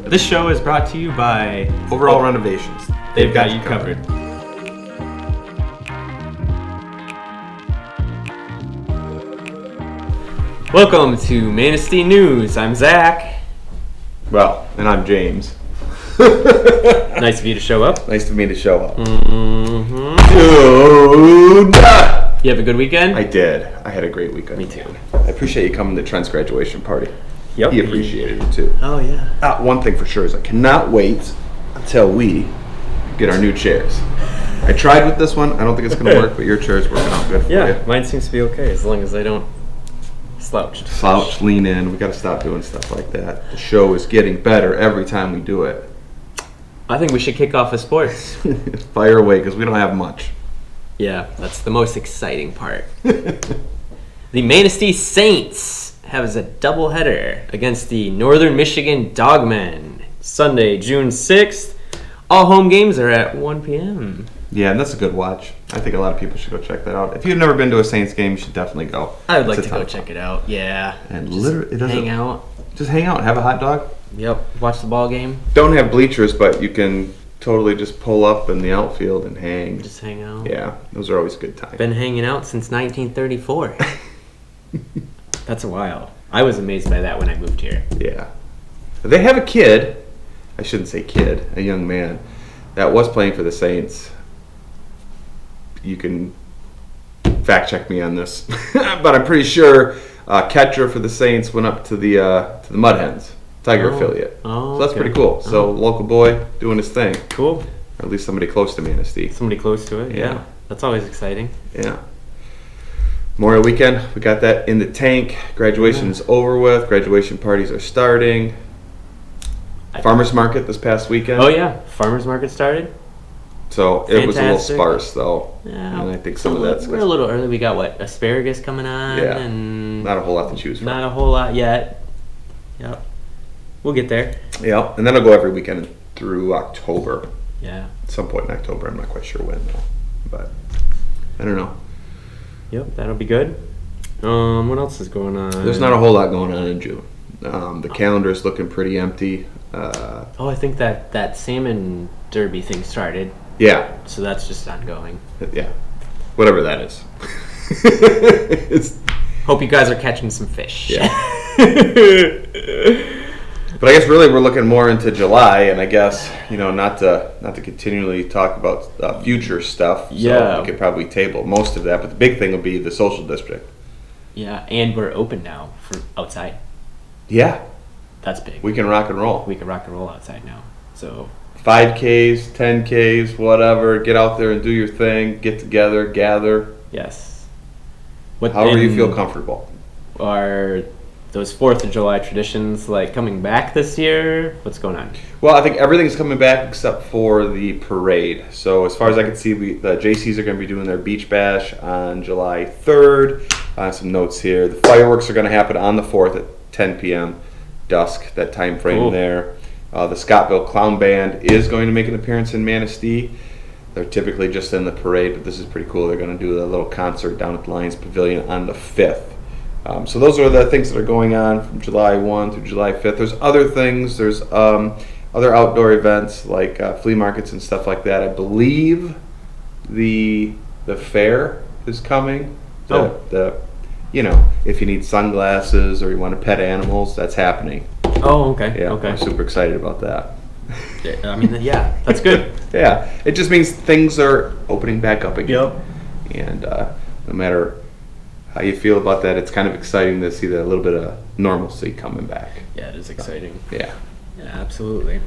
This show is brought to you by Overall Renovations. They've got you covered. Welcome to Manistee News. I'm Zach. Well, and I'm James. Nice of you to show up. Nice of me to show up. Mm-hmm. Dude! You have a good weekend? I did. I had a great weekend. Me too. I appreciate you coming to Trent's graduation party. Yep. He appreciated it too. Oh, yeah. One thing for sure is I cannot wait until we get our new chairs. I tried with this one. I don't think it's going to work, but your chair's working out good for you. Yeah, mine seems to be okay as long as I don't slouch, lean in. We got to stop doing stuff like that. The show is getting better every time we do it. I think we should kick off with sports. Fire away, because we don't have much. Yeah, that's the most exciting part. The Manistee Saints have a doubleheader against the Northern Michigan Dogmen. Sunday, June 6th. All home games are at 1 p.m. Yeah, and that's a good watch. I think a lot of people should go check that out. If you've never been to a Saints game, you should definitely go. I would like to go check it out. Yeah. And just literally, hang out. Just hang out, have a hot dog. Yep. Watch the ball game. Don't have bleachers, but you can totally just pull up in the outfield and hang. Just hang out. Yeah, those are always a good times. Been hanging out since 1934. That's a while. I was amazed by that when I moved here. Yeah. They have a kid, I shouldn't say kid, a young man, that was playing for the Saints. You can fact check me on this, but I'm pretty sure catcher for the Saints went up to the Mud Hens, Tiger affiliate. Oh, so that's pretty cool. So local boy doing his thing. Cool. Or at least somebody close to Manistee. Somebody close to it. Yeah. That's always exciting. Yeah. Memorial weekend, we got that in the tank. Graduation is over with. Graduation parties are starting. Farmers market this past weekend. Oh yeah, farmers market started. So it was a little Fantastic. sparse though. Yeah, and I think some of that's we're a little early. We got what, asparagus coming on, Yeah. and not a whole lot to choose from. not a whole lot yet. Yep, we'll get there. Yeah, and then I'll go every weekend through October. Yeah. At some point in October, I'm not quite sure when though, but I don't know. Yep, that'll be good. What else is going on? There's not a whole lot going on in June. The calendar is looking pretty empty. I think that salmon derby thing started, Yeah, so that's just ongoing. yeah, whatever that is. It's Hope you guys are catching some fish. yeah. But I guess really we're looking more into July, and I guess not to continually talk about future stuff. So Yeah. we could probably table most of that, but the big thing will be the social district. Yeah, and we're open now for outside. Yeah, That's big. we can rock and roll. We can rock and roll outside now. So 5Ks, 10Ks, whatever. Get out there and do your thing. Get together, gather. yes. However you feel comfortable. Are those 4th of July traditions like coming back this year? What's going on? Well, I think everything's coming back except for the parade. So as far as I can see, the JCs are going to be doing their beach bash on July 3rd. Some notes here. The fireworks are going to happen on the 4th at 10 p.m. dusk, that time frame Cool. there. The Scottville Clown Band is going to make an appearance in Manistee. They're typically just in the parade, but this is pretty cool. They're going to do a little concert down at the Lions Pavilion on the 5th. So those are the things that are going on from July 1 through July 5th. There's other things. There's other outdoor events like flea markets and stuff like that. I believe the fair is coming. If you need sunglasses or you want to pet animals, that's happening. Oh, okay. Yeah, Okay. I'm super excited about that. I mean, yeah, that's good. Yeah, it just means things are opening back up again. Yep. And no matter how you feel about that, it's kind of exciting to see that a little bit of normalcy coming back. Yeah, it is exciting. Yeah. Yeah, absolutely.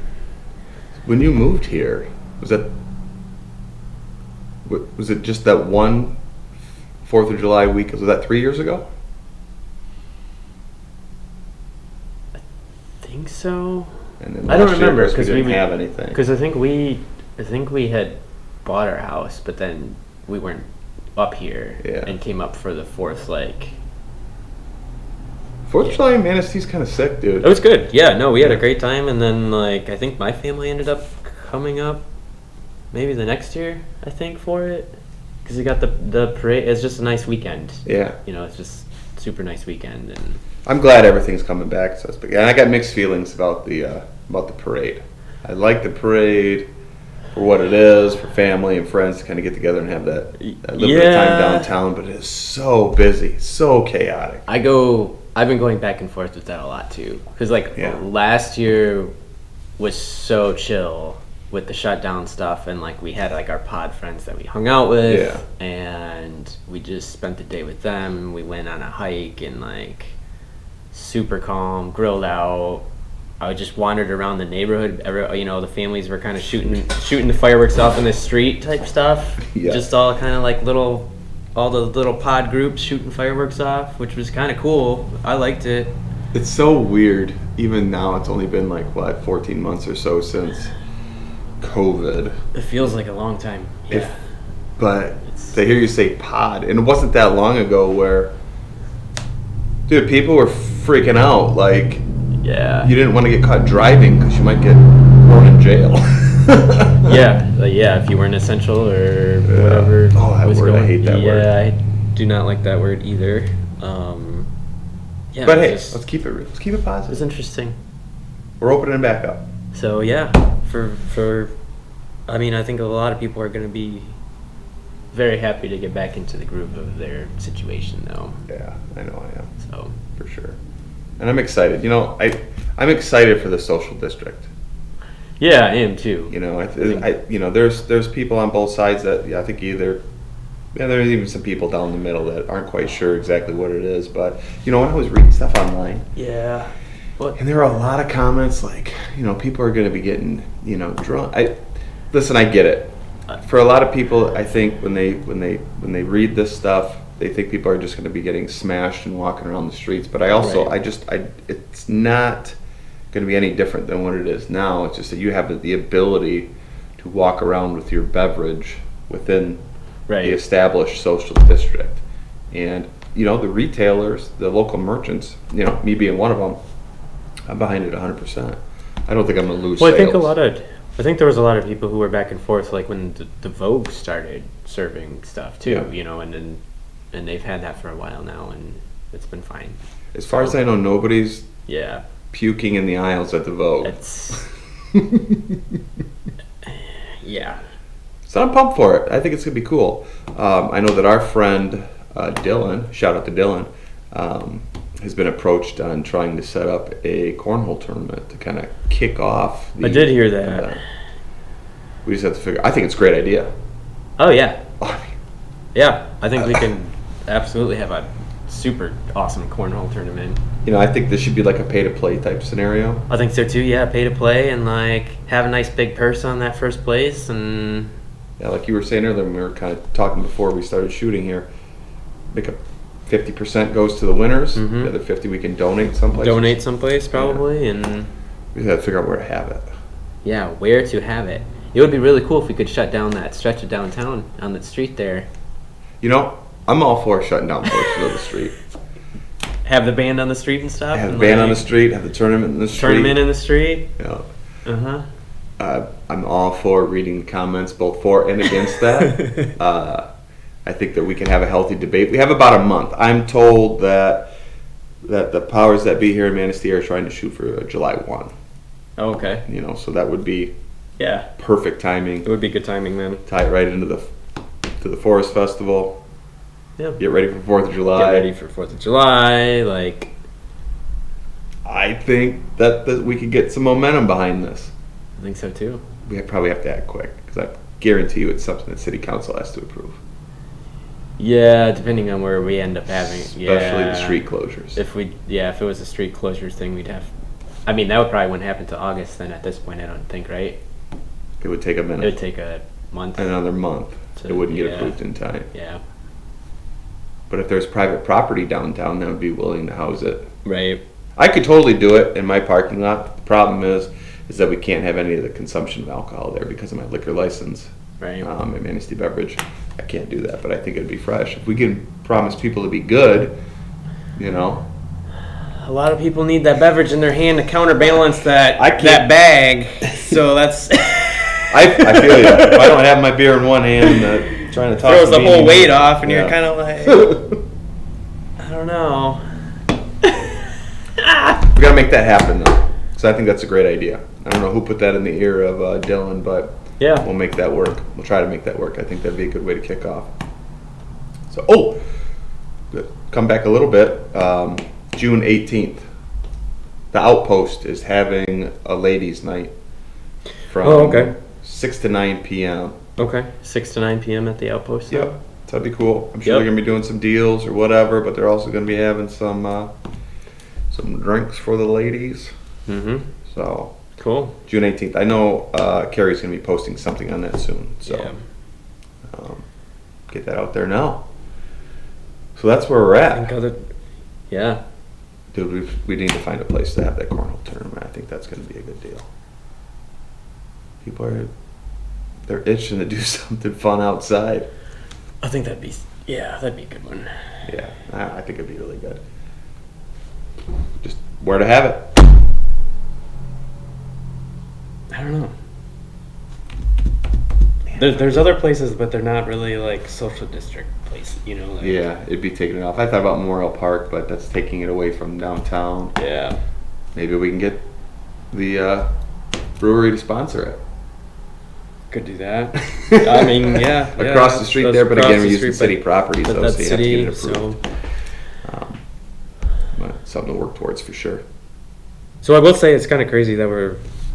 When you moved here, was it just that one 4th of July week? Was that 3 years ago? I think so. And then I don't last year, remember we because didn't have anything. Because I think we had bought our house, but then we weren't up here Yeah. and came up for the 4th. Like 4th of July in Manistee's kind of sick, dude. it was good. Yeah, no, we had a great time, and then I think my family ended up coming up maybe the next year. I think for it because you got the parade. It's just a nice weekend. Yeah. It's just super nice weekend. And I'm glad everything's coming back. So and I got mixed feelings about the parade. I like the parade for what it is, for family and friends to kind of get together and have that little bit of time downtown. But it is so busy, so chaotic. I've been going back and forth with that a lot too, because last year was so chill with the shutdown stuff, and like we had like our pod friends that we hung out with, and we just spent the day with them. We went on a hike and like super calm, grilled out. I just wandered around the neighborhood. The families were kind of shooting the fireworks off in the street type stuff. Yeah. Just all kind of like all the little pod groups shooting fireworks off, which was kind of cool. I liked it. It's so weird. Even now, it's only been 14 months or so since COVID. It feels like a long time. Yeah. But to hear you say pod, and it wasn't that long ago where, dude, people were freaking out. You didn't want to get caught driving because you might get thrown in jail. If you weren't essential or whatever. Oh, that word, I hate that word. Yeah, I do not like that word either. But hey, let's keep it real. Let's keep it positive. It's interesting. We're opening back up. So I think a lot of people are going to be very happy to get back into the groove of their situation, though. Yeah, I know I am. So for sure. And I'm excited. I'm excited for the social district. Yeah, I am too. There's people on both sides that I think either. Yeah, there's even some people down the middle that aren't quite sure exactly what it is. But when I was reading stuff online. Yeah. And there are a lot of comments people are going to be getting drunk. Listen, I get it. For a lot of people, I think when they read this stuff, they think people are just going to be getting smashed and walking around the streets. But I also, it's not going to be any different than what it is now. It's just that you have the ability to walk around with your beverage within the established social district. And, the retailers, the local merchants, me being one of them, I'm behind it 100%. I don't think I'm going to lose sales. I think there was a lot of people who were back and forth, like when the Vogue started serving stuff too, and they've had that for a while now, and it's been fine. As far as I know, nobody's puking in the aisles at the Vogue. So I'm pumped for it. I think it's going to be cool. I know that our friend Dylan, shout out to Dylan, has been approached on trying to set up a cornhole tournament to kind of kick off. I did hear that. We just have to figure. I think it's a great idea. Oh yeah. Yeah, I think we can absolutely have a super awesome cornhole tournament. I think this should be like a pay-to-play type scenario. I think so too. Yeah, pay to play and have a nice big purse on that first place and. Yeah, like you were saying earlier when we were kind of talking before we started shooting here. Make a 50% goes to the winners. Mm-hmm. The other 50 we can donate someplace. Probably, and we have to figure out where to have it. Yeah, where to have it. It would be really cool if we could shut down that stretch of downtown on that street there. I'm all for shutting down portions of the street. Have the band on the street and stuff. Have the band on the street. Have the tournament in the street. Yeah. I'm all for reading comments both for and against that. I think that we can have a healthy debate. We have about a month. I'm told that the powers that be here in Manistee are trying to shoot for July 1. Oh, okay. So that would be perfect timing. It would be good timing then. Tie it right into the Forest Festival. Yeah. Get ready for 4th of July. I think that we could get some momentum behind this. I think so too. We probably have to act quick because I guarantee you it's something that City Council has to approve. Yeah, depending on where we end up having, especially the street closures. If it was a street closures thing, we'd have. I mean, that would probably wouldn't happen until August. Then at this point, I don't think, right? It would take a minute. It would take a month. Another month. It wouldn't get approved in time. Yeah. But if there's private property downtown that would be willing to house it, right? I could totally do it in my parking lot. The problem is that we can't have any of the consumption of alcohol there because of my liquor license. Right. At Manistee Beverage, I can't do that, but I think it'd be fresh. If we can promise people to be good, A lot of people need that beverage in their hand to counterbalance that bag. So that's. I feel you. If I don't have my beer in one hand, trying to talk. Throws the whole weight off, and you're kind of like. I don't don't know. We gotta make that happen though, because I think that's a great idea. I don't know who put that in the ear of Dylan, but Yeah. we'll make that work. We'll try to make that work. I think that'd be a good way to kick off. So, come back a little bit. June 18th, the Outpost is having a ladies' night from 6 to 9 p.m. Okay. 6 to 9 p.m. at the Outpost. Yep, so that'd be cool. I'm sure they're gonna be doing some deals or whatever, but they're also gonna be having some drinks for the ladies. Mm-hmm. So Cool. June 18th. I know Carrie's gonna be posting something on that soon. So get that out there now. So that's where we're at. Yeah. Dude, we need to find a place to have that cornhole tournament. I think that's gonna be a good deal. People they're itching to do something fun outside. I think that'd be a good one. Yeah, I think it'd be really good. Just where to have it. I don't know. There's other places, but they're not really like social district places, you know? Like, Yeah, it'd be taking it off. I thought about Memorial Park, but that's taking it away from downtown. Yeah. Maybe we can get the brewery to sponsor it. Could do that. I mean, yeah. Across the street there, but again, we're using city property, so that's you have to get it city, approved. But something to work towards for sure. So I will say it's kind of crazy that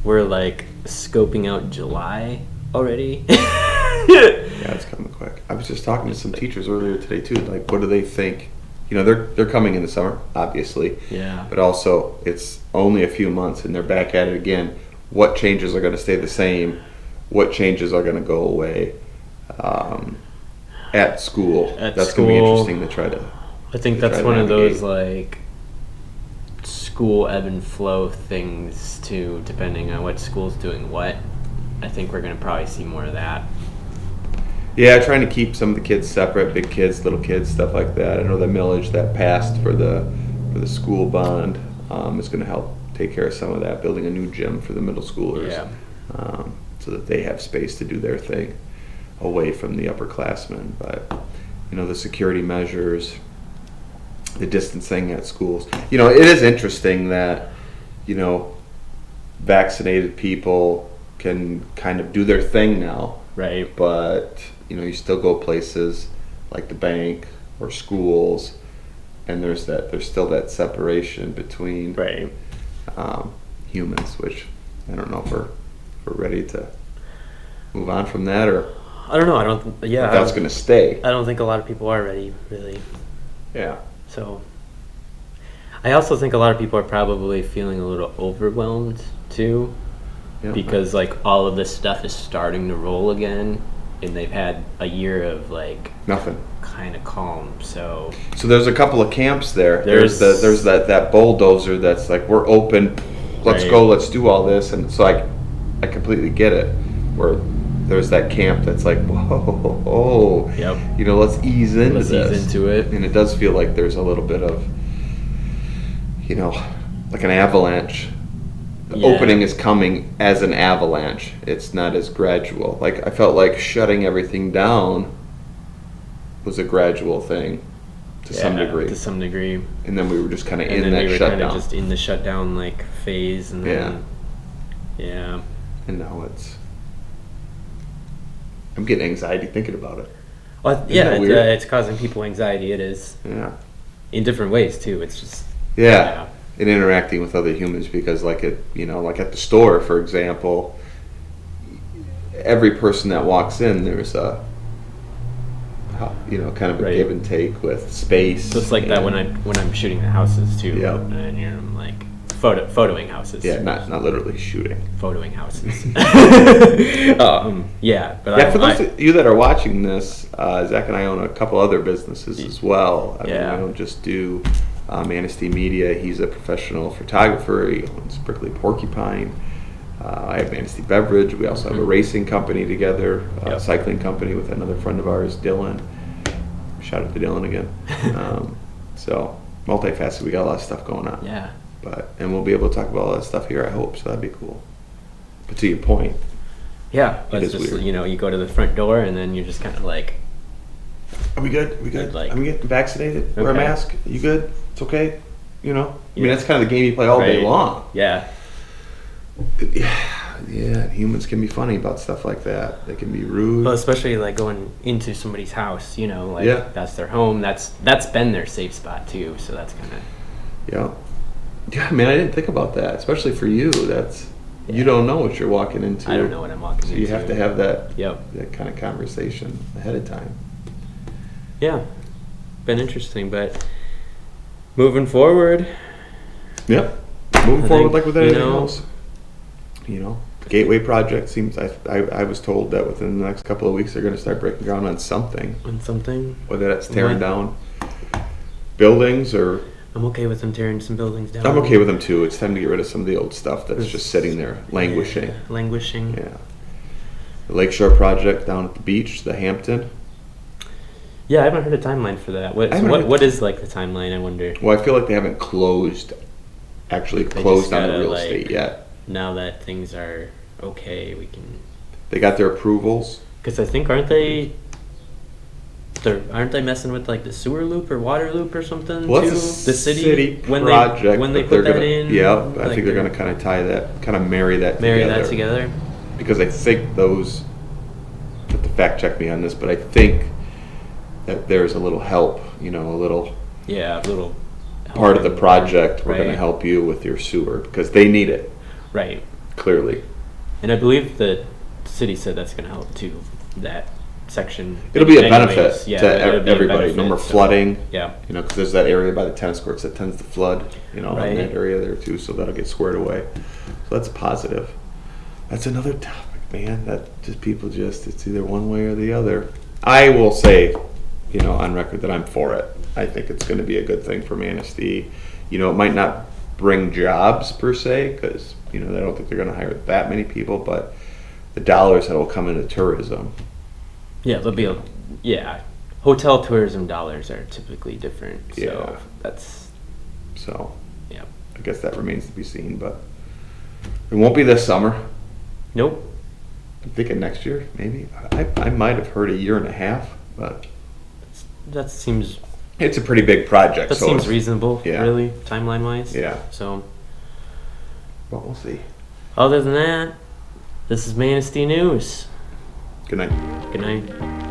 we're like scoping out July already. Yeah, it's coming quick. I was just talking to some teachers earlier today too. Like, what do they think? You know, they're coming in the summer, obviously. Yeah. But also, it's only a few months, and they're back at it again. What changes are going to stay the same? What changes are going to go away at school? That's going to be interesting to try to. I think that's one of those like school ebb and flow things too, depending on what school's doing what. I think we're going to probably see more of that. Yeah, trying to keep some of the kids separate, big kids, little kids, stuff like that. I know the millage that passed for the school bond is going to help take care of some of that, building a new gym for the middle schoolers. Yeah. So that they have space to do their thing away from the upperclassmen. But, you know, the security measures, the distancing at schools. You know, it is interesting that, you know, vaccinated people can kind of do their thing now. Right. But, you know, you still go places like the bank or schools, and there's still that separation between humans, which I don't know if we're ready to move on from that, or I don't know. If that's going to stay. I don't think a lot of people are ready, really. Yeah. So I also think a lot of people are probably feeling a little overwhelmed too, because like all of this stuff is starting to roll again, and they've had a year of like nothing, kind of calm. So there's a couple of camps there. There's that bulldozer that's like, we're open, let's go, let's do all this, and so I completely get it. Where there's that camp that's like, whoa, you know, let's ease into it. And it does feel like there's a little bit of, you know, like an avalanche. The opening is coming as an avalanche. It's not as gradual. Like, I felt like shutting everything down was a gradual thing to some degree. To some degree. And then we were just kind of in that we were shutdown. kind of just in the shutdown like phase, and then And now I'm getting anxiety thinking about it. Well, it's causing people anxiety. It is. Yeah. In different ways too. It's just. Yeah. And interacting with other humans, because like at the store, for example, every person that walks in, there's a kind of a give and take with space. So it's like that when I'm shooting the houses too. Yeah. And I'm like photoing houses. Yeah, not literally shooting. Photoing houses. For those of you that are watching this, Zach and I own a couple other businesses as well. I mean, we don't just do Manistee Media. He's a professional photographer. He owns Brickley Porcupine. I have Manistee Beverage. We also have a racing company together, a cycling company with another friend of ours, Dylan. Shout out to Dylan again. So multifaceted. We got a lot of stuff going on. Yeah. And we'll be able to talk about all that stuff here, I hope. So that'd be cool. But to your point. Yeah, but it's just weird. You go to the front door and then you're just kind of like Are we good? We good? Like- I'm getting vaccinated. Wear a Okay. mask. You good? It's okay. You know. I mean, Yeah. that's kind of the game you play all day Right. long. Yeah. Yeah, humans can be funny about stuff like that. They can be rude. Well, especially like going into somebody's house, you know, like Yeah. that's their home. That's been their safe spot too. So that's kind of Yeah, man, I didn't think about that. Especially for you, that's you don't know what you're walking into. I don't know what I'm walking So into. you have to have that Yep. that kind of conversation ahead of time. Yeah. Been interesting, but moving forward, Yep. Moving I forward think, like with you anything know- else. You know, the Gateway project seems. I was told that within the next couple of weeks they're going to start breaking ground on something. on something, Whether that's tearing What? down buildings or I'm okay with them tearing some buildings down. I'm okay with them too. It's time to get rid of some of the old stuff that's It's- just sitting there languishing. Yeah, languishing. Yeah. The Lakeshore project down at the beach, the Hampton. Yeah, I haven't heard a timeline for that. What I haven't heard- what is like the timeline? I wonder. Well, I feel like they haven't actually They closed just on the gotta, real like- estate yet. Now that things are okay, we can. They got their approvals. Because I think aren't they messing with like the sewer loop or water loop or something Well, too? it's The a city project, when they but put they're that gonna, in. Yeah, I like, think they're going to kind of marry that marry together. that together. Because I think those, you have to fact check me on this, but I think that there's a little help, a little Yeah, a little part of the project. We're going to Right. help you with your sewer because they need it, Right, clearly. and I believe the city said that's going to help too. That section. It'll be a anyways. benefit Yeah, to it'll be a everybody. benefit, No more so- flooding. Yeah. Because there's that area by the tennis courts that tends to flood, in Right. that area there too, so that'll get squared away. So that's positive. That's another topic, man, that just people it's either one way or the other. I will say, on record that I'm for it. I think it's going to be a good thing for Manistee. It might not bring jobs per se, because, I don't think they're going to hire that many people, but the dollars that will come into tourism. Yeah, there'll be hotel tourism dollars are typically different. So Yeah. that's So yeah. I guess that remains to be seen, but it won't be this summer. Nope. I'm thinking next year, maybe. I might have heard a year and a half, but That seems it's a pretty big project. that so seems it's- reasonable, Yeah. really, timeline wise. Yeah. So But we'll see. other than that, this is Manistee News. Good night. Good night.